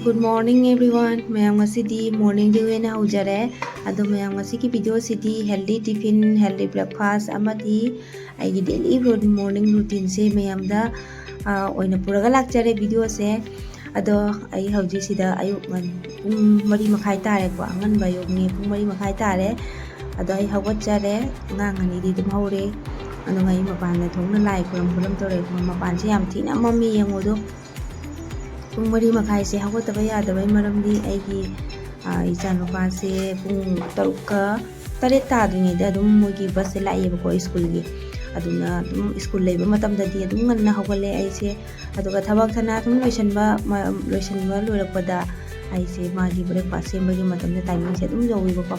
Good morning everyone. Mayam ngasidi morning di wena haujare. Ado mayam ngasigi video sidi healthy tiffin, healthy breakfast amadi aigi daily morning routine se mayam da oina puraga lakjare video se. Ado ai hauji sida ayuk man mari makai tare ko angan bayok ni mari makai tare. Ado ai hawat jare ngangani di dum haure. Ado ngai mapan na thong na lai kuram tore mapan se yam thina mami yangodo. Pung mari makai se hawataba yadabai maramdi aigi ichanupa se pung taruka tare tadringida adum mogi bus se laiyeba ko school gi aduna adum school leba matamdadi adum nganna hawale aise aduga thabak thana thum loisanba loirakpada aise magi breakfast sembagi matamda timing se adum jowiba ko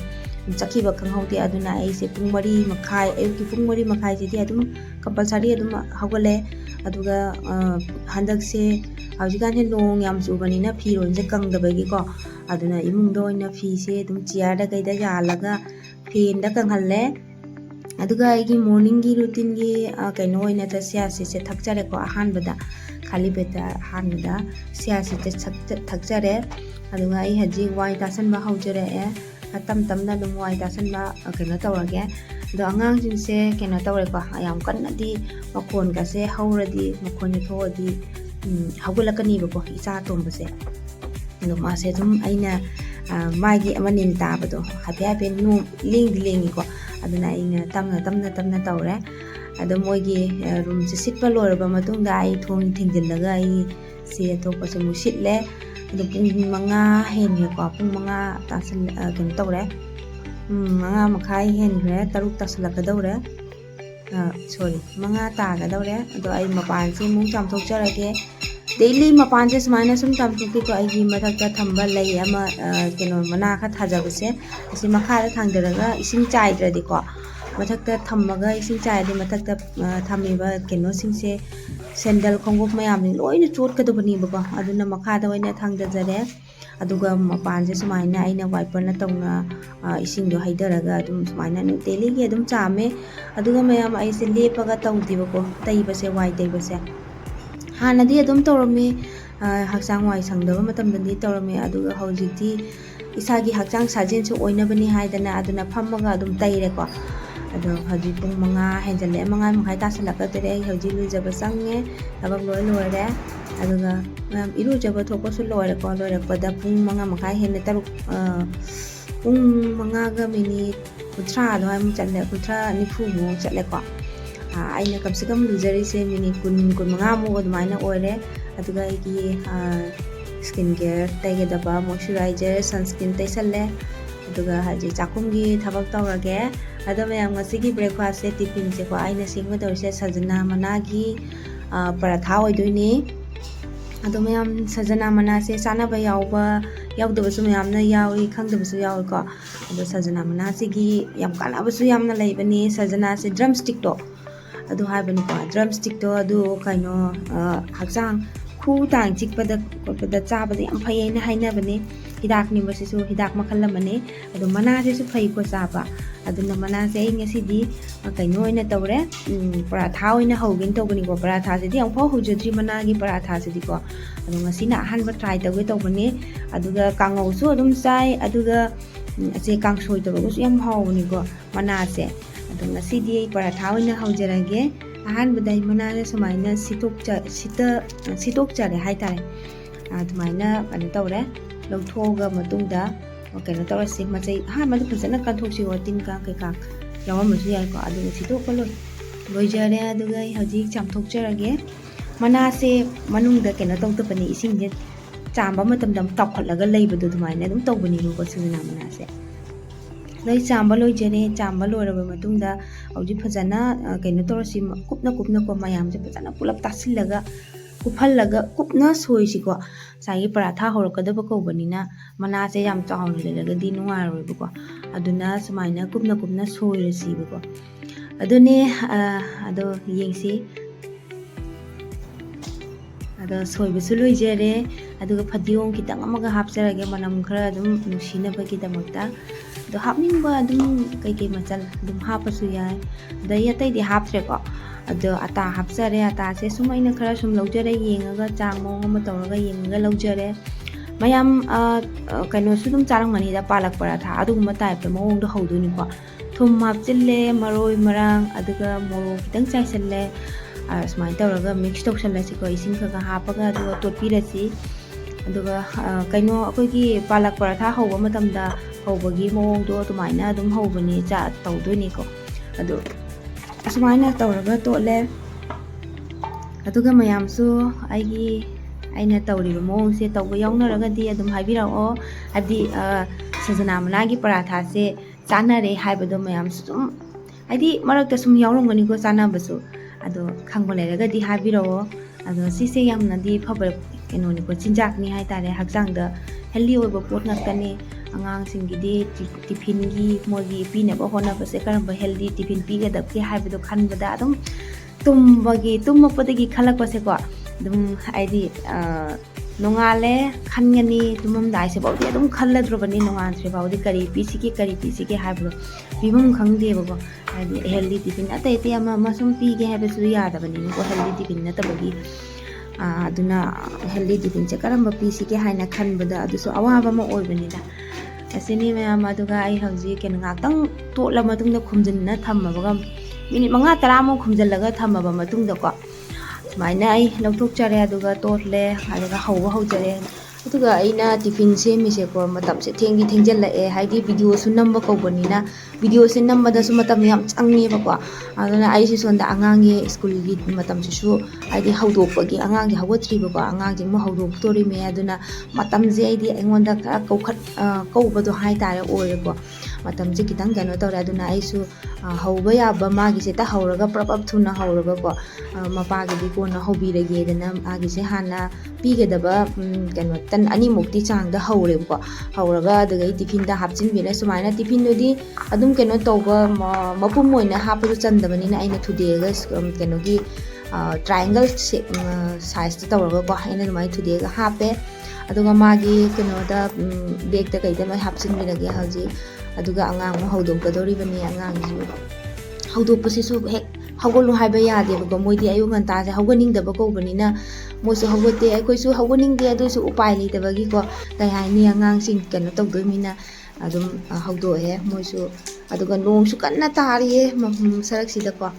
chakiba khanghaude aduna aise pung mari makai ayuki pung mari makai se di adum compulsory adum hawale aduga handak se haujikan he long yam chubanina phiron je kangdabagi ko aduna imungdo oina phi se dum chair da gaida yalaga fan da kanghalle aduga aigi morning gi routine gi kaino oina ta siasi se thakjare ko ahanbada khali beta hanbada siasi te thakjare aduga ai haji wai tasan ba haujare e tam na dum wai tasan ba kaino tawrage do angang jin se kaino tawre ko ayam kanna di makon ka se hauradi makon ni thodi hawalakani ba ko isa tombase no mase dum aina magi amanin tabado happy no lingi ko aduna aina tamna tawre ado moigi room se sitpa loraba matungda ai thong thingdillaga ai se topa se musitle ado pung manga hen ko pung manga tasan ken tawre manga makai hen re taruk taslakadawre sorry manga tagadawre ado ai mapan se mung chamthokjarage daily mapan se smaina sum tamthokti ko ai gi mathakta thamba lei ama keno mana kha thajabase asi makha da thangdaraga ising chaidradi ko mathakta thammaga ising chaidi mathakta thamiba keno singse sandal khongok mayam ni loina chot kadobani ba aduna makha da oina thangdajare aduga mapan se smaina aina wiper na tawna ising do haidaraga adum smaina no daily gi adum chame aduga mayam ai se lepaga tawdiba ko taiba se wai taiba se hanadi adum tawrami haksang wai sangdaba matamdani tawrami aduga hojikti isagi haksang sajin su oinabani haidana aduna phammaga adum taire ko ado haji pung manga henjale manga makai tasalaka tere haji lujaba sange tabak loire aduga irujaba thoko su loire ko loire pada pung manga makai henne taruk pung manga ga minute kuthra do am challe kuthra nifu mo challe ko aina kam se kam lujari se minute kun manga mo admaina oire aduga igi skin care taigedaba moisturizer sunscreen taisalle aduga haji chakum gi thabak tawrage ado mayam ngasigi breakfast se tiffin se ko aina singba tawse sajana mana gi paratha oidoini ado mayam sajana mana se sanaba yaudaba mayam na yawi khangdaba yawi ko ado sajana mana sigi yam kanaba yamna leibani sajana se drumstick to ado haibani ko drumstick to ado kaino haksang khu tang chikpada kopada chabada yam phayena hainabani hidak ni basisu hidak makhalamani ado mana se su phai ko chaba aduna mana se ngasidi kaino oina tawre paratha oina hogin tawbani ko paratha se di amphau hujadri mana gi paratha se di ko ado ngasina ahanba try tawge tawbani aduga kangau su adum sai aduga ase kangsoi tawgo su yam hawni ko mana se ado ngasidi paratha oina haujarage ahanbada mana se sumaina sitok jare haitare adumaina kan tawre lawthoga matungda kaino tawrasi machai ahanbada phajana kanthoksi tin ka kai yawamasu yai ko aduga sitokpa loijare aduga haji chamthokjarage mana se manungda kaino tawtapani isingje chamba matamdam tapkhatlaga leibadu dumaina dum tawbani ko sajana mana se loi chamba loijare chamba loiraba matungda hauji phajana kaino tawrasi kupna ko mayam se phajana pulap tasillaga kuphallaga kupna soisi ko sai paratha horakadaba ko banina mana se yam chawna lelaga di nuaroi ko aduna sumaina kupna soirasi ko adune ado yengsi ado soibasu loijare aduga phadiong kitang amaga hapjarage manam khara adum nusina bagi damakta do hapningba adum kai machal dum hapasu yai dai atai di haptre ko ado ata hapsare ata se sumaina khara sum laujare yengaga chang mong ama tawraga yengaga laujare mayam kaino su dum charang mani da palak paratha aduguma type da mawong da hawdoni ko thum hapchille maroi marang aduga moro kitang chaisalle asmai tawraga mix tawsallasi ko ising khaga hapaga aduga totpirasi aduga kaino akoigi palak paratha hawba matamda hawbagi mawong do tumaina adum hawbani cha tawdoni ko adu asmaina tawraga totle aduga mayamsu aigi aina tawriba mawongse tawba yawnaragadi adum haibirao adi sajana managi paratha se chanare haibado mayam sum adi marakta sum yawnamgani ko chanabasu ado khangba leragadi haibirao ado sise yamnadi phaba kenoni ko chinjak ni haitare hakjang da healthy oiba pot ngakani angang singidi tiffin gi mogi pina ba hona base karamba healthy tiffin piga dabke haibado khanbada adum tummapodagi khalak base ko dum aidi nongale khangani tumam dai se baudi adum khalladrobani nongan se baudi kari pisiki haibro bimum khangde bago aidi healthy tiffin atete ama masum pige habesu yadabani ko healthy tiffin natabagi aduna healthy tiffin che karamba pisiki haina khanbada aduso awaba ma oibani da asini me ama duga ai hauji ken ngaktang totla matungda khumjinna thammabaga minute 5-10 mo khumjallaga thammaba matungda ko sumaina ai lawthokchare aduga totle aduga hawjare aduga aina tiffin semise ko matam se thengjalla e haidi video su namba ko bonina video se namba da su matam yam changni ba ko aduna ai si sonda angange school gi matam su aidi hawdokpagi angang gi hawatri ba ko angang ji mo hawdok tori me aduna matam je aidi engonda ka kawbado hai tare ore ko matam je kitang gano tawra aduna ai su hawba ya ba magi se ta hawraga prapap thuna hawraga ko mapagi di ko na hobirage dana agi se hana pigedaba kano tan ani mukti changda hawre ko hawraga daga tiffin da hapchin bina sumaina tiffin nodi adum keno tawba mapum moina hapadu chandabani na aina thudega keno gi triangle size ta tawraga ko aina mai thudega hape aduga magi keno da bag ta kaida mai hapchin binage haji aduga angang mo hawdom kadori bani angang ji hawdopasi su hek hawgolu haiba yade ba moidi ayu nganta se hawganingdaba ko banina mosu hawgote aikoi su hawganingde adu su upai leidabagi ko kai haini angang sing keno tawdoimina adum hawdo he moisu aduga nong su kanna tariye sarak sida ko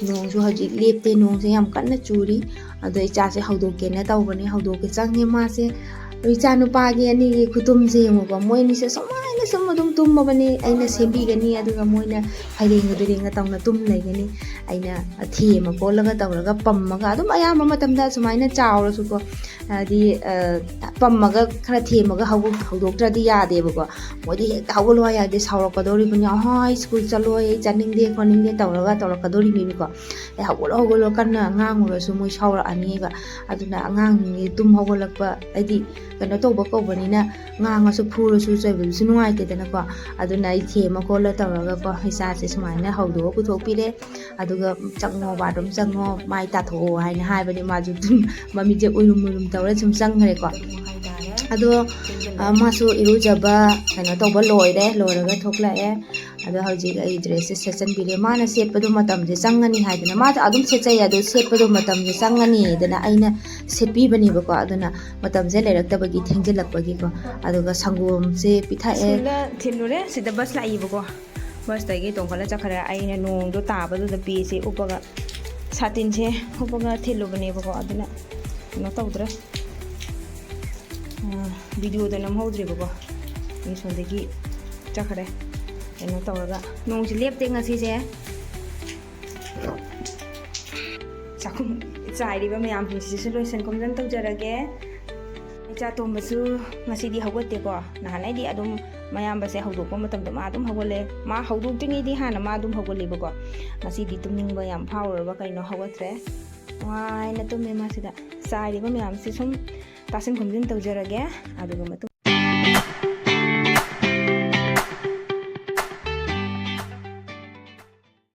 nong su haji lepte nong se yam kanna churi adu icha se hawdoke na tawbani hawdoke change ma se icha nu pagi ani khutum se mo ko moini se somaina samadum tummabani aina sembigani aduga moina hairenga tawna tum leigani aina thema kolaga tawraga pammaga adum ayama matamda sumaina chawrasu ko adi pammaga khara themaga hawdoktradi yade ba modi hawgolo yade sawrakadori bani high school chaloi janingde koningde tawrakadori mi ko hawgolo kanna ngangurasu moi sawra ani ba aduna angang ni tum hawgolakpa adi kano tawba ko banina ngangasu phurasu chaibu nungai te dana ko aduna ai thema kola tawraga ko isa se sumaina hawdo puthokpire aduga changmo badum changmo mai ta tho haina haibani maju mami je urum tawra sum changhare ko ado masu irujaba kano tawba loiraga thoklae ado hauji ai dress session bile mana setpadu matam je changani haidana ma adum sechai ado setpadu matam je changani dana aina setpi bani ba ko aduna matam je leraktabagi thengjelakpagi ko aduga sangom se pithae thilure sida bus lai ba ko bus tagi tongkhala chakhara aina nong do tabadu da pi se upaga satin se upaga thilu bani ba ko aduna no tawdra video da nam hodri ba ko ni sondagi chakhare keno tawraga nong si lepte ngasi se chakum chairiba mayam si solution komjan tawjarage cha tombasu ngasi di hawate ko nahanai di adum mayam base hawdokpa matamda ma adum hawale ma hawdoktingi di hana ma adum hawale ba ko ngasi di tumningba yam phawraba kaino hawatre wai na tumme ma sida chairiba mayam si sum tasin komjan tawjarage aduga